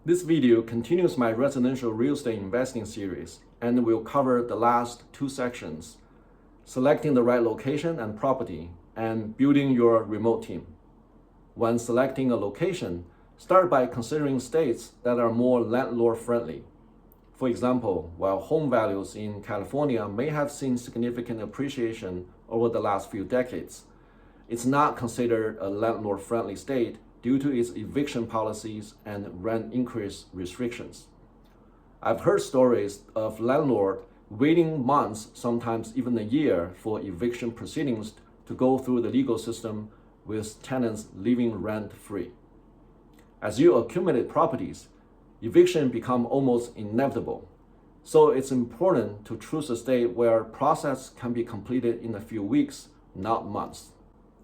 This video continues my residential real estate investing series and will cover the last two sections: selecting the right location and property, and building your remote team. When selecting a location, start by considering states that are more landlord-friendly. For example, while home values in California may have seen significant appreciation over the last few decades, it's not considered a landlord-friendly state due to its eviction policies and rent increase restrictions. I've heard stories of landlords waiting months, sometimes even a year, for eviction proceedings to go through the legal system, with tenants living rent-free. As you accumulate properties, eviction becomes almost inevitable. So it's important to choose a state where process can be completed in a few weeks, not months.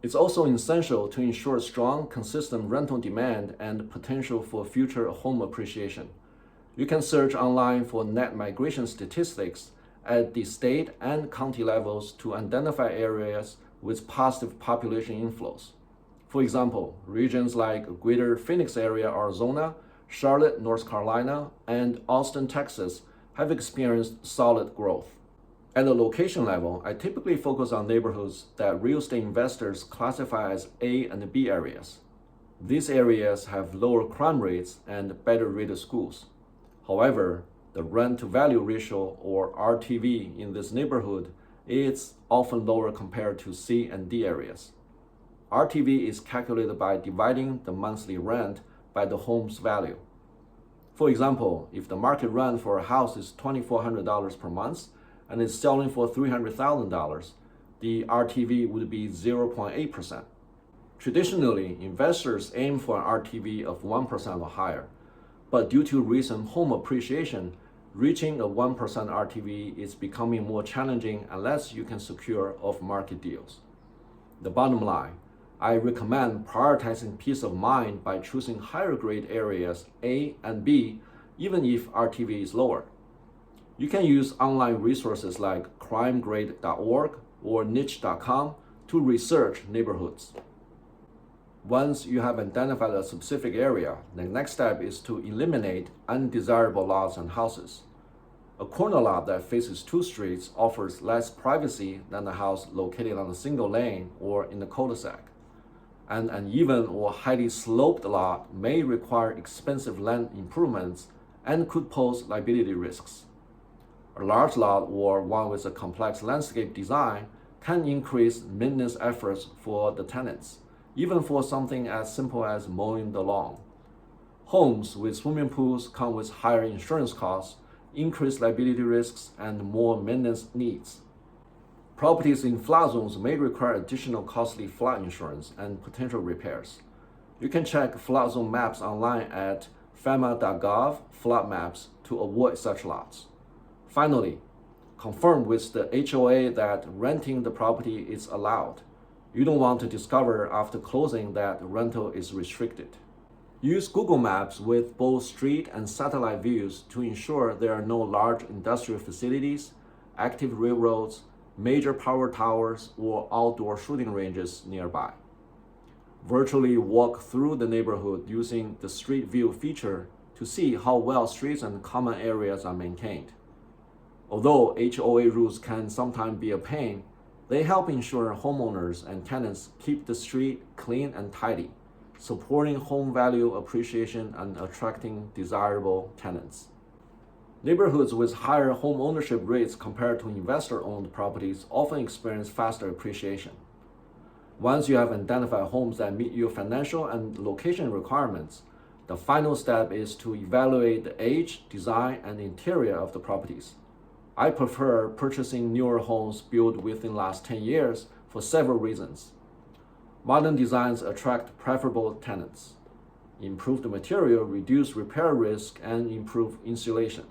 It's also essential to ensure strong, consistent rental demand and potential for future home appreciation. You can search online for net migration statistics at the state and county levels to identify areas with positive population inflows. For example, regions like Greater Phoenix area, Arizona, Charlotte, North Carolina, and Austin, Texas have experienced solid growth. At the location level, I typically focus on neighborhoods that real estate investors classify as A and B areas. These areas have lower crime rates and better rated schools. However, the rent-to-value ratio, or RTV, in this neighborhood is often lower compared to C and D areas. RTV is calculated by dividing the monthly rent by the home's value. For example, if the market rent for a house is $2,400 per month, and is selling for $300,000, the RTV would be 0.8%. Traditionally, investors aim for an RTV of 1% or higher, but due to recent home appreciation, reaching a 1% RTV is becoming more challenging unless you can secure off-market deals. The bottom line, I recommend prioritizing peace of mind by choosing higher grade areas A and B, even if RTV is lower. You can use online resources like crimegrade.org or niche.com to research neighborhoods. Once you have identified a specific area, the next step is to eliminate undesirable lots and houses. A corner lot that faces two streets offers less privacy than a house located on a single lane or in a cul-de-sac. An uneven or highly sloped lot may require expensive land improvements and could pose liability risks. A large lot or one with a complex landscape design can increase maintenance efforts for the tenants, even for something as simple as mowing the lawn. Homes with swimming pools come with higher insurance costs, increased liability risks, and more maintenance needs. Properties in flood zones may require additional costly flood insurance and potential repairs. You can check flood zone maps online at fema.gov flood maps to avoid such lots. Finally, confirm with the HOA that renting the property is allowed. You don't want to discover after closing that rental is restricted. Use Google Maps with both street and satellite views to ensure there are no large industrial facilities, active railroads, major power towers, or outdoor shooting ranges nearby. Virtually walk through the neighborhood using the Street View feature to see how well streets and common areas are maintained. Although HOA rules can sometimes be a pain, they help ensure homeowners and tenants keep the street clean and tidy, supporting home value appreciation and attracting desirable tenants. Neighborhoods with higher home ownership rates compared to investor-owned properties often experience faster appreciation. Once you have identified homes that meet your financial and location requirements, the final step is to evaluate the age, design, and interior of the properties. I prefer purchasing newer homes built within the last 10 years for several reasons. Modern designs attract preferable tenants. Improved material reduce repair risk and improve insulation.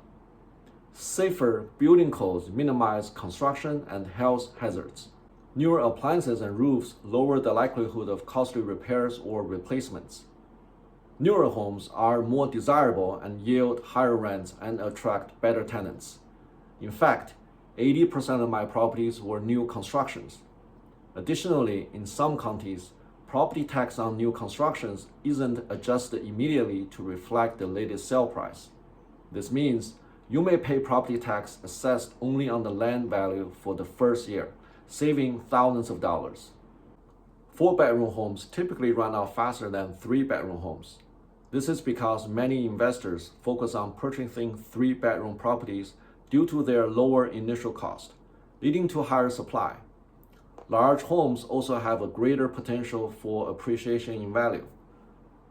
Safer building codes minimize construction and health hazards. Newer appliances and roofs lower the likelihood of costly repairs or replacements. Newer homes are more desirable and yield higher rents and attract better tenants. In fact, 80% of my properties were new constructions. Additionally, in some counties, property tax on new constructions isn't adjusted immediately to reflect the latest sale price. This means you may pay property tax assessed only on the land value for the first year, saving thousands of dollars. 4-bedroom homes typically run out faster than 3-bedroom homes. This is because many investors focus on purchasing 3-bedroom properties due to their lower initial cost, leading to higher supply. Large homes also have a greater potential for appreciation in value.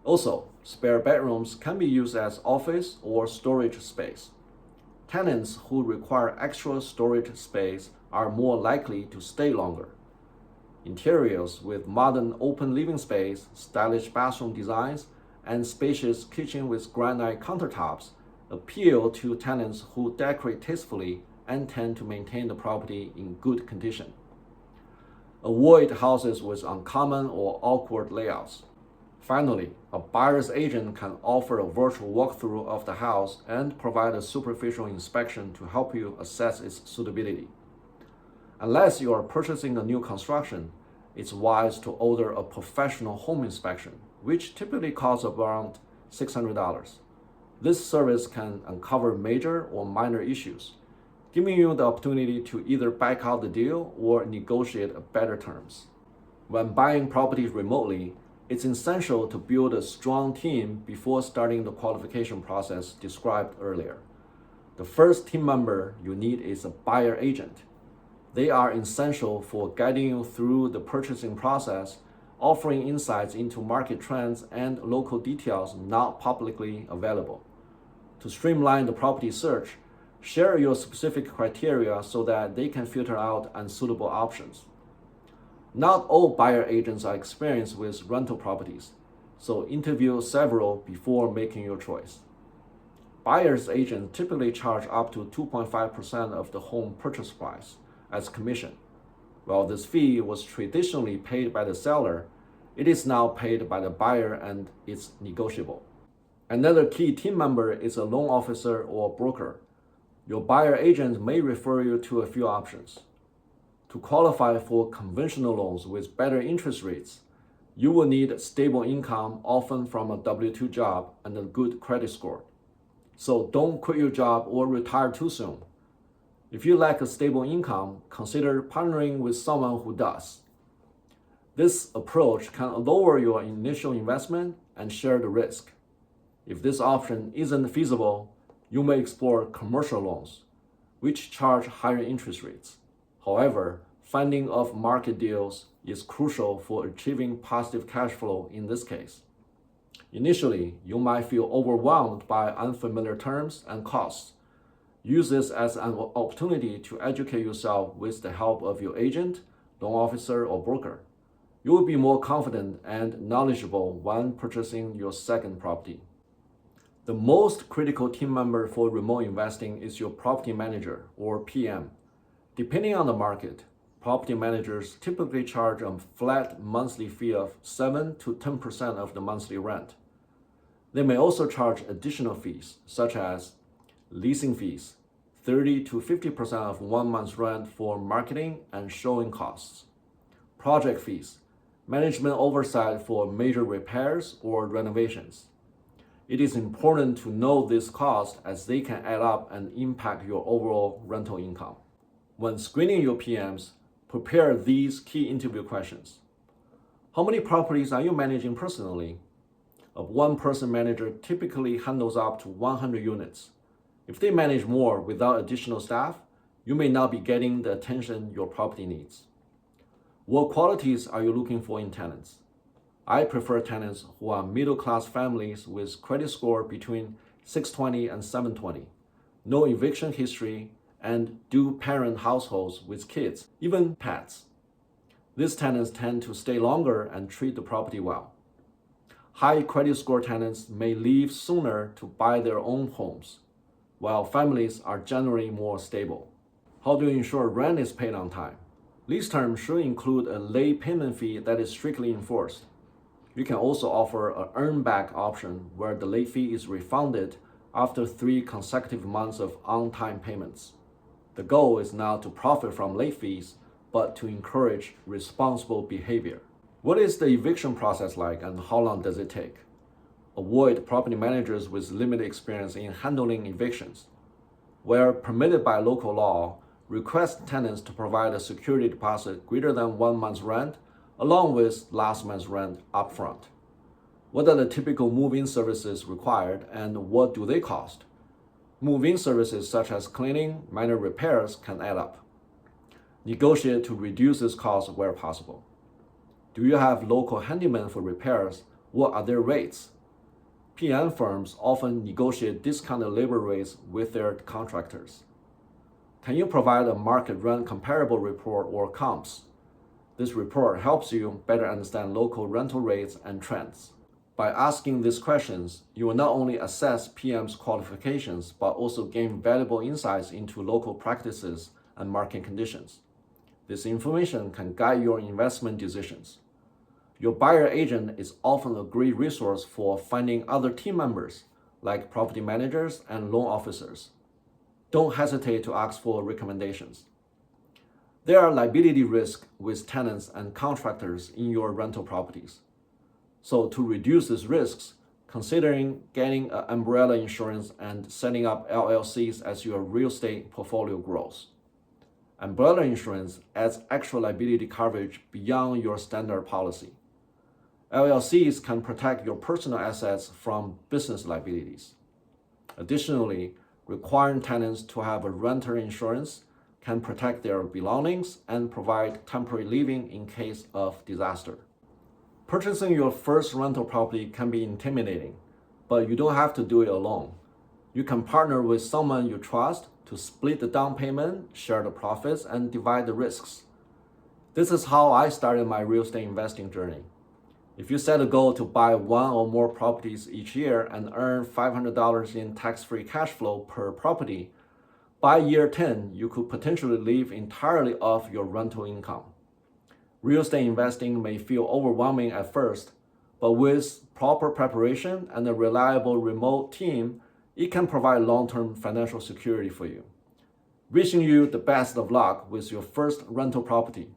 Also, spare bedrooms can be used as office or storage space. Tenants who require extra storage space are more likely to stay longer. Interiors with modern open living space, stylish bathroom designs, and spacious kitchen with granite countertops appeal to tenants who decorate tastefully and tend to maintain the property in good condition. Avoid houses with uncommon or awkward layouts. Finally, a buyer's agent can offer a virtual walkthrough of the house and provide a superficial inspection to help you assess its suitability. Unless you are purchasing a new construction, it's wise to order a professional home inspection, which typically costs around $600. This service can uncover major or minor issues, giving you the opportunity to either back out the deal or negotiate better terms. When buying properties remotely, it's essential to build a strong team before starting the qualification process described earlier. The first team member you need is a buyer agent. They are essential for guiding you through the purchasing process, offering insights into market trends and local details not publicly available. To streamline the property search, share your specific criteria so that they can filter out unsuitable options. Not all buyer agents are experienced with rental properties, so interview several before making your choice. Buyer's agents typically charge up to 2.5% of the home purchase price as commission. While this fee was traditionally paid by the seller, it is now paid by the buyer and it's negotiable. Another key team member is a loan officer or broker. Your buyer agent may refer you to a few options. To qualify for conventional loans with better interest rates, you will need stable income, often from a W-2 job, and a good credit score. So don't quit your job or retire too soon. If you lack a stable income, consider partnering with someone who does. This approach can lower your initial investment and share the risk. If this option isn't feasible, you may explore commercial loans, which charge higher interest rates. However, finding off-market deals is crucial for achieving positive cash flow in this case. Initially, you might feel overwhelmed by unfamiliar terms and costs. Use this as an opportunity to educate yourself with the help of your agent, loan officer, or broker. You will be more confident and knowledgeable when purchasing your second property. The most critical team member for remote investing is your property manager, or PM. Depending on the market, property managers typically charge a flat monthly fee of 7 to 10% of the monthly rent. They may also charge additional fees, such as leasing fees, 30 to 50% of 1 month's rent for marketing and showing costs, project fees, management oversight for major repairs or renovations. It is important to know these costs as they can add up and impact your overall rental income. When screening your PMs, prepare these key interview questions. How many properties are you managing personally? A one-person manager typically handles up to 100 units. If they manage more without additional staff, you may not be getting the attention your property needs. What qualities are you looking for in tenants? I prefer tenants who are middle-class families with credit score between 620 and 720, no eviction history, and dual-parent households with kids, even pets. These tenants tend to stay longer and treat the property well. High credit score tenants may leave sooner to buy their own homes, while families are generally more stable. How do you ensure rent is paid on time? Lease terms should include a late payment fee that is strictly enforced. You can also offer an earn-back option where the late fee is refunded after 3 consecutive months of on-time payments. The goal is not to profit from late fees, but to encourage responsible behavior. What is the eviction process like and how long does it take? Avoid property managers with limited experience in handling evictions. Where permitted by local law, request tenants to provide a security deposit greater than 1 month's rent, along with last month's rent upfront. What are the typical move-in services required and what do they cost? Move-in services such as cleaning, minor repairs can add up. Negotiate to reduce this cost where possible. Do you have local handymen for repairs? What are their rates? PM firms often negotiate discounted labor rates with their contractors. Can you provide a market rent comparable report or comps? This report helps you better understand local rental rates and trends. By asking these questions, you will not only assess PM's qualifications, but also gain valuable insights into local practices and market conditions. This information can guide your investment decisions. Your buyer agent is often a great resource for finding other team members, like property managers and loan officers. Don't hesitate to ask for recommendations. There are liability risks with tenants and contractors in your rental properties. So to reduce these risks, considering getting an umbrella insurance and setting up LLCs as your real estate portfolio grows. Umbrella insurance adds extra liability coverage beyond your standard policy. LLCs can protect your personal assets from business liabilities. Additionally, requiring tenants to have a renter insurance can protect their belongings and provide temporary living in case of disaster. Purchasing your first rental property can be intimidating, but you don't have to do it alone. You can partner with someone you trust to split the down payment, share the profits, and divide the risks. This is how I started my real estate investing journey. If you set a goal to buy one or more properties each year and earn $500 in tax-free cash flow per property, by year 10, you could potentially live entirely off your rental income. Real estate investing may feel overwhelming at first, but with proper preparation and a reliable remote team, it can provide long-term financial security for you. Wishing you the best of luck with your first rental property.